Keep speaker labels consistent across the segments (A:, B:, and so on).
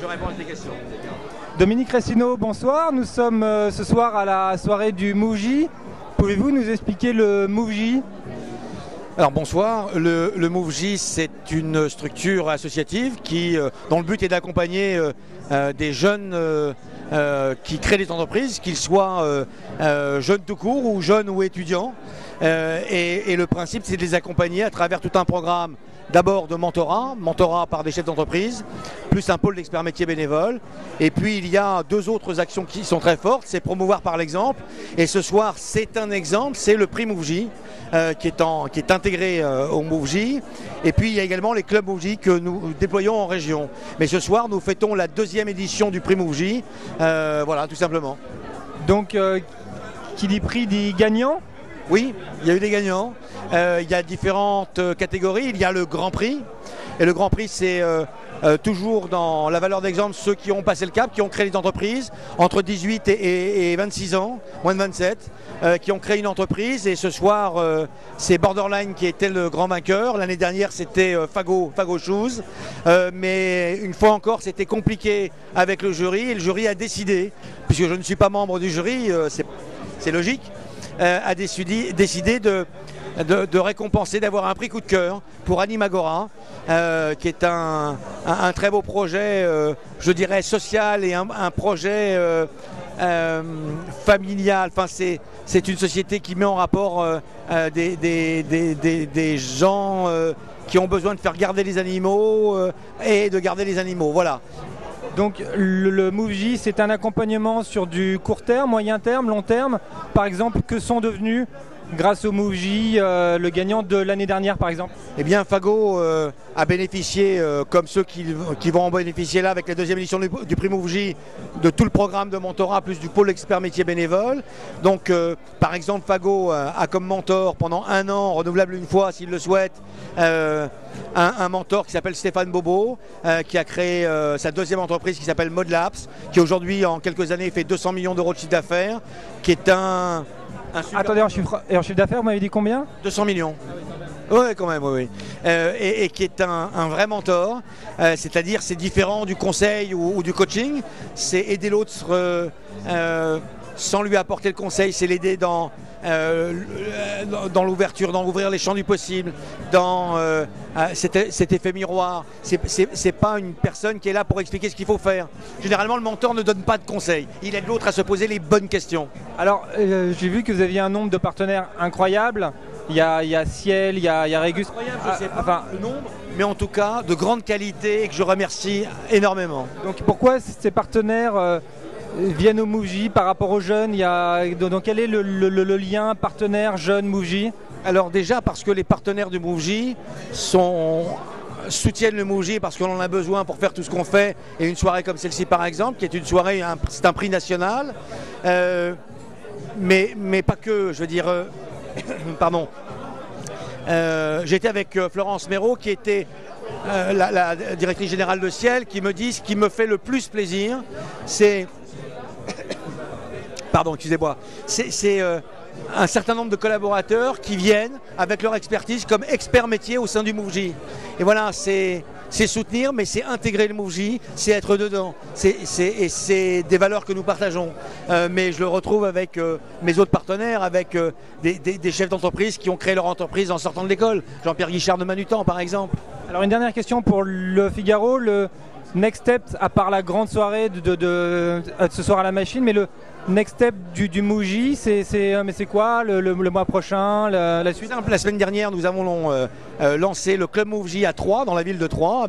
A: je réponds à tes questions.
B: Dominique Racino, bonsoir. Nous sommes ce soir à la soirée du MoveJ. Pouvez-vous nous expliquer le MoveJ ?
A: Alors bonsoir, le MoveJ c'est une structure associative dont le but est d'accompagner des jeunes qui créent des entreprises, qu'ils soient jeunes tout court ou jeunes ou étudiants. Et le principe c'est de les accompagner à travers tout un programme. D'abord de mentorat par des chefs d'entreprise, plus un pôle d'experts métiers bénévoles. Et puis il y a deux autres actions qui sont très fortes, c'est promouvoir par l'exemple. Et ce soir, c'est un exemple, c'est le prix MoveJ qui est intégré au MoveJ. Et puis il y a également les clubs MoveJ que nous déployons en région. Mais ce soir, nous fêtons la 2e édition du prix MoveJ. Voilà, tout simplement.
B: Donc, qui dit prix dit gagnant ?
A: Oui, il y a eu des gagnants. Il y a différentes catégories. Il y a le Grand Prix. Et le Grand Prix, c'est toujours dans la valeur d'exemple ceux qui ont passé le cap, qui ont créé des entreprises entre 18 et 26 ans, moins de 27, qui ont créé une entreprise. Et ce soir, c'est Borderline qui était le grand vainqueur. L'année dernière, c'était Fago Shoes. Mais une fois encore, c'était compliqué avec le jury. Et le jury a décidé, puisque je ne suis pas membre du jury, c'est logique, a décidé de récompenser, d'avoir un prix coup de cœur pour Animagora, qui est un très beau projet, je dirais, social et un projet familial. Enfin, c'est une société qui met en rapport des gens qui ont besoin de faire garder les animaux et de garder les animaux. Voilà.
B: Donc le MoveJ, c'est un accompagnement sur du court terme, moyen terme, long terme. Par exemple, que sont devenus, grâce au MoveJ, le gagnant de l'année dernière par exemple ?
A: Eh bien, Fago a bénéficié, comme ceux qui vont en bénéficier là avec la 2e édition du prix MoveJ, de tout le programme de mentorat plus du pôle expert métier bénévole. Donc, par exemple, Fago a comme mentor pendant 1 an, renouvelable une fois s'il le souhaite, un mentor qui s'appelle Stéphane Bobo, qui a créé sa 2e entreprise qui s'appelle Modlabs, qui aujourd'hui, en quelques années, fait 200 millions d'euros de chiffre d'affaires, qui est un
B: Attendez, en chiffre d'affaires, vous m'avez dit combien ?
A: 200 millions. Oui, quand même, oui. Et qui est un vrai mentor, c'est-à-dire c'est différent du conseil ou du coaching, c'est aider l'autre sans lui apporter le conseil, c'est l'aider dans l'ouverture, dans l'ouvrir les champs du possible, dans cet effet miroir. C'est pas une personne qui est là pour expliquer ce qu'il faut faire. Généralement, le mentor ne donne pas de conseils. Il aide l'autre à se poser les bonnes questions.
B: Alors, j'ai vu que vous aviez un nombre de partenaires incroyable. Il y a Ciel, il y a Régus.
A: Je sais pas le nombre, mais en tout cas de grande qualité et que je remercie énormément.
B: Donc pourquoi ces partenaires viennent au MoveJ par rapport aux jeunes ? Donc quel est le lien partenaire jeune MoveJ ?
A: Alors déjà parce que les partenaires du MoveJ soutiennent le MoveJ parce qu'on en a besoin pour faire tout ce qu'on fait. Et une soirée comme celle-ci par exemple, qui est une soirée, c'est un prix national, mais pas que, je veux dire, pardon. J'étais avec Florence Méraud qui était la directrice générale de Ciel, qui me dit ce qui me fait le plus plaisir, c'est pardon, excusez-moi, c'est un certain nombre de collaborateurs qui viennent avec leur expertise comme experts métiers au sein du MoveJ. Et voilà, c'est soutenir, mais c'est intégrer le MoveJ, c'est être dedans. Et c'est des valeurs que nous partageons. Mais je le retrouve avec mes autres partenaires, avec des chefs d'entreprise qui ont créé leur entreprise en sortant de l'école. Jean-Pierre Guichard de Manutan, par exemple.
B: Alors une dernière question pour le Figaro. Le next step, à part la grande soirée de ce soir à la machine, mais le next step du MoveJ, c'est quoi le mois prochain, la suite ?
A: La semaine dernière, nous avons lancé le club MoveJ à Troyes, dans la ville de Troyes,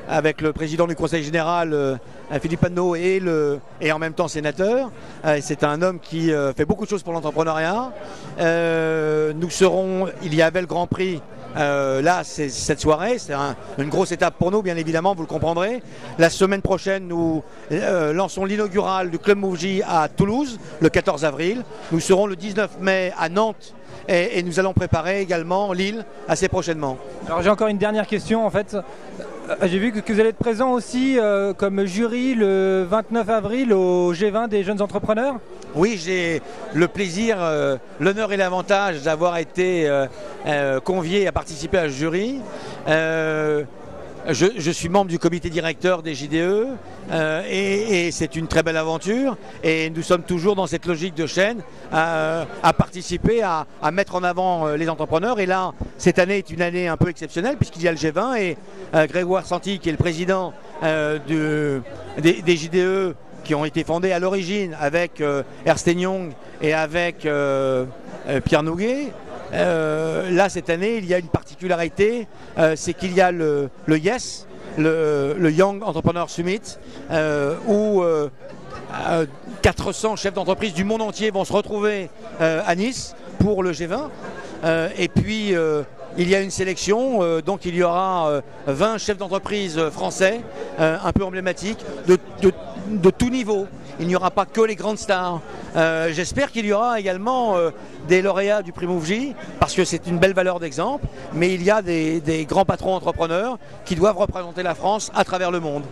A: avec le président du conseil général, Philippe Anneau, et en même temps sénateur. C'est un homme qui fait beaucoup de choses pour l'entrepreneuriat. Il y avait le Grand Prix. Là, c'est cette soirée, c'est une grosse étape pour nous, bien évidemment, vous le comprendrez. La semaine prochaine, nous lançons l'inaugural du Club MoveJ à Toulouse, le 14 avril. Nous serons le 19 mai à Nantes et nous allons préparer également Lille assez prochainement.
B: Alors j'ai encore une dernière question en fait. J'ai vu que vous allez être présent aussi comme jury le 29 avril au G20 des jeunes entrepreneurs.
A: Oui, j'ai le plaisir, l'honneur et l'avantage d'avoir été convié à participer à ce jury. Je suis membre du comité directeur des JDE et c'est une très belle aventure et nous sommes toujours dans cette logique de chaîne à participer, à mettre en avant les entrepreneurs. Et là, cette année est une année un peu exceptionnelle puisqu'il y a le G20 et Grégoire Santi, qui est le président des JDE qui ont été fondés à l'origine avec Ernst & Young et avec Pierre Nouguet. Là, cette année, il y a une particularité, c'est qu'il y a le YES, le Young Entrepreneur Summit, où 400 chefs d'entreprise du monde entier vont se retrouver à Nice pour le G20. Et puis, il y a une sélection, donc il y aura 20 chefs d'entreprise français, un peu emblématiques, de tout niveau. Il n'y aura pas que les grandes stars. J'espère qu'il y aura également des lauréats du prix Mouv'J, parce que c'est une belle valeur d'exemple, mais il y a des grands patrons entrepreneurs qui doivent représenter la France à travers le monde.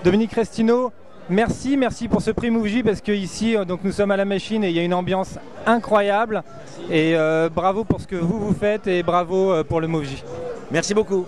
B: Dominique Restineau, merci pour ce prix Mouv'J, parce qu'ici, donc nous sommes à la machine et il y a une ambiance incroyable. Et bravo pour ce que vous faites et bravo pour le Mouv'J.
A: Merci beaucoup.